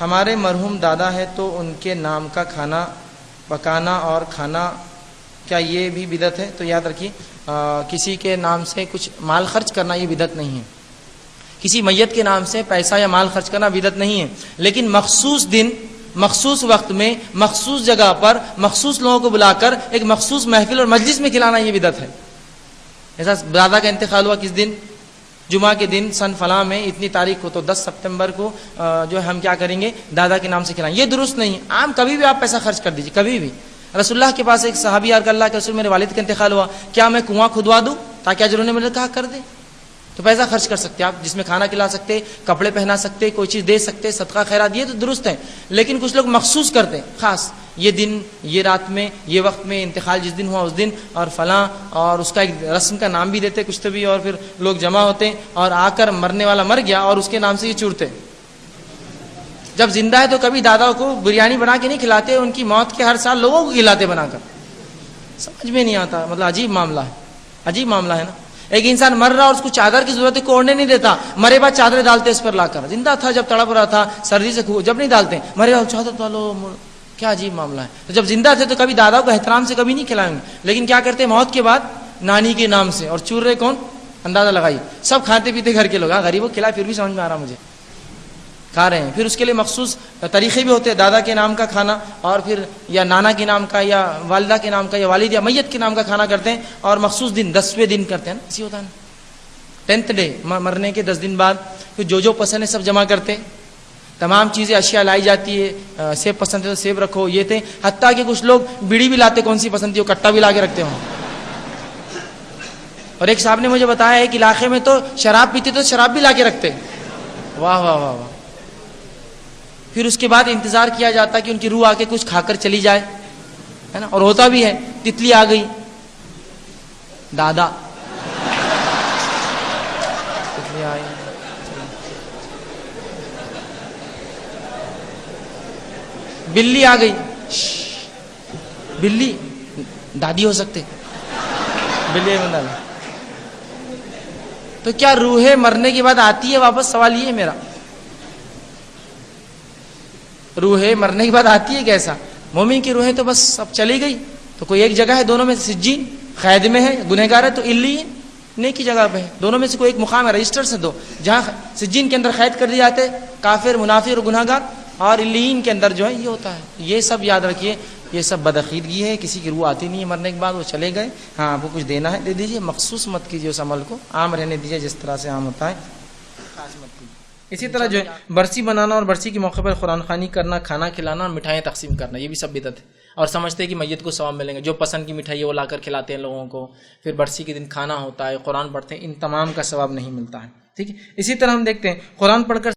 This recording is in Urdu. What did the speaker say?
ہمارے مرحوم دادا ہے تو ان کے نام کا کھانا پکانا اور کھانا کیا یہ بھی بدعت ہے؟ تو یاد رکھیے کسی کے نام سے کچھ مال خرچ کرنا یہ بدعت نہیں ہے. کسی میت کے نام سے پیسہ یا مال خرچ کرنا بدعت نہیں ہے، لیکن مخصوص دن مخصوص وقت میں مخصوص جگہ پر مخصوص لوگوں کو بلا کر ایک مخصوص محفل اور مجلس میں کھلانا یہ بدعت ہے. ایسا دادا کا انتقال ہوا کس دن؟ جمعہ کے دن سن فلاں میں اتنی تاریخ کو، تو 10 ستمبر کو جو ہے ہم کیا کریں گے؟ دادا کے نام سے کھلائیں. یہ درست نہیں ہے. عام کبھی بھی آپ پیسہ خرچ کر دیجیے، کبھی بھی. رسول اللہ کے پاس ایک صحابی آ کر اللہ کے رسول میرے والد کا انتقال ہوا، کیا میں کنواں کھدوا دوں تاکہ اجر انہیں کہا کر دیں. تو پیسہ خرچ کر سکتے آپ، جس میں کھانا کھلا سکتے، کپڑے پہنا سکتے، کوئی چیز دے سکتے، صدقہ خیرات یہ تو درست ہے. لیکن کچھ لوگ مخصوص کرتے ہیں، خاص یہ دن یہ رات میں یہ وقت میں انتقال جس دن ہوا اس دن اور فلاں، اور اس کا ایک رسم کا نام بھی دیتے کچھ تو بھی، اور پھر لوگ جمع ہوتے اور آ کر مرنے والا مر گیا اور اس کے نام سے یہ چورتے. جب زندہ ہے تو کبھی دادا کو بریانی بنا کے نہیں کھلاتے، ان کی موت کے ہر سال لوگوں کو کھلاتے بنا کر. سمجھ میں نہیں آتا، مطلب عجیب معاملہ ہے، عجیب معاملہ ہے نا. ایک انسان مر رہا اور اس کو چادر کی ضرورت ہے، کوڑنے نہیں دیتا، مرے بعد چادریں ڈالتے اس پر لا کر. زندہ تھا جب تڑپ رہا تھا سردی سے جب نہیں ڈالتے، مرے بعد چادر ڈالو. کیا عجیب معاملہ ہے. تو جب زندہ تھے تو کبھی دادا کو احترام سے کبھی نہیں کھلائیں گے، لیکن کیا کرتے موت کے بعد نانی کے نام سے. اور چور رہے کون؟ اندازہ لگائیے. سب کھاتے پیتے گھر کے لوگ، غریبوں کو کھلائے پھر بھی سمجھ میں آ رہا مجھے کھا رہے ہیں. پھر اس کے لیے مخصوص طریقے بھی ہوتے ہیں، دادا کے نام کا کھانا اور پھر یا نانا کے نام کا یا والدہ کے نام کا یا والد یا میت کے نام کا کھانا کرتے ہیں، اور مخصوص دن 10ویں دن کرتے ہیں نا. اسی ہوتا ہے نا 10th ڈے، مرنے کے 10 دن بعد. پھر جو پسند ہے سب جمع کرتے، تمام چیزیں اشیاء لائی جاتی ہے. سیب پسند ہے تو سیب رکھو، یہ تھے. حتیٰ کہ کچھ لوگ بیڑی بھی لاتے، کون سی پسند تھی وہ کٹا بھی لا کے رکھتے ہوں. اور ایک صاحب نے مجھے بتایا ہے کہ علاقے میں تو شراب پیتے تو شراب بھی لا کے رکھتے. واہ واہ واہ واہ. پھر اس کے بعد انتظار کیا جاتا کہ ان کی روح آ کے کچھ کھا کر چلی جائے، ہے نا. اور ہوتا بھی ہے. تتلی آ گئی، دادا تتلی آئی، بلی آ گئی. بلی دادی ہو سکتے، بلی بندہ. تو کیا روح مرنے کے بعد آتی ہے واپس؟ سوال یہ ہے میرا. روح مرنے کے بعد آتی ہے کیسا؟ مومن کی روح تو بس اب چلی گئی. تو کوئی ایک جگہ ہے دونوں میں سے، سجین قید میں ہے، گنہگار ہے تو علیین نیک کی جگہ پہ ہے. دونوں میں سے کوئی ایک مقام ہے، رجسٹر سے دو، جہاں سجین کے اندر قید کر دیے جاتے کافر منافق اور گنہگار، اور علیین کے اندر جو ہے یہ ہوتا ہے. یہ سب یاد رکھیے، یہ سب بدعقیدگی ہے. کسی کی روح آتی نہیں ہے مرنے کے بعد، وہ چلے گئے. ہاں آپ کو کچھ دینا ہے دے دیجیے، مخصوص مت کیجیے اس عمل کو، عام رہنے دیجیے جس طرح سے عام ہوتا ہے، خاص مت کیجیے. اسی طرح جو ہے برسی بنانا اور برسی کے موقع پر قرآن خوانی کرنا، کھانا کھلانا اور مٹھائیاں تقسیم کرنا، یہ بھی سب بدعت ہے. اور سمجھتے ہیں کہ میت کو ثواب ملیں گے. جو پسند کی مٹھائی ہے وہ لا کر کھلاتے ہیں لوگوں کو. پھر برسی کے دن کھانا ہوتا ہے، قرآن پڑھتے ہیں، ان تمام کا ثواب نہیں ملتا ہے. ٹھیک ہے. اسی طرح ہم دیکھتے ہیں قرآن پڑھ کر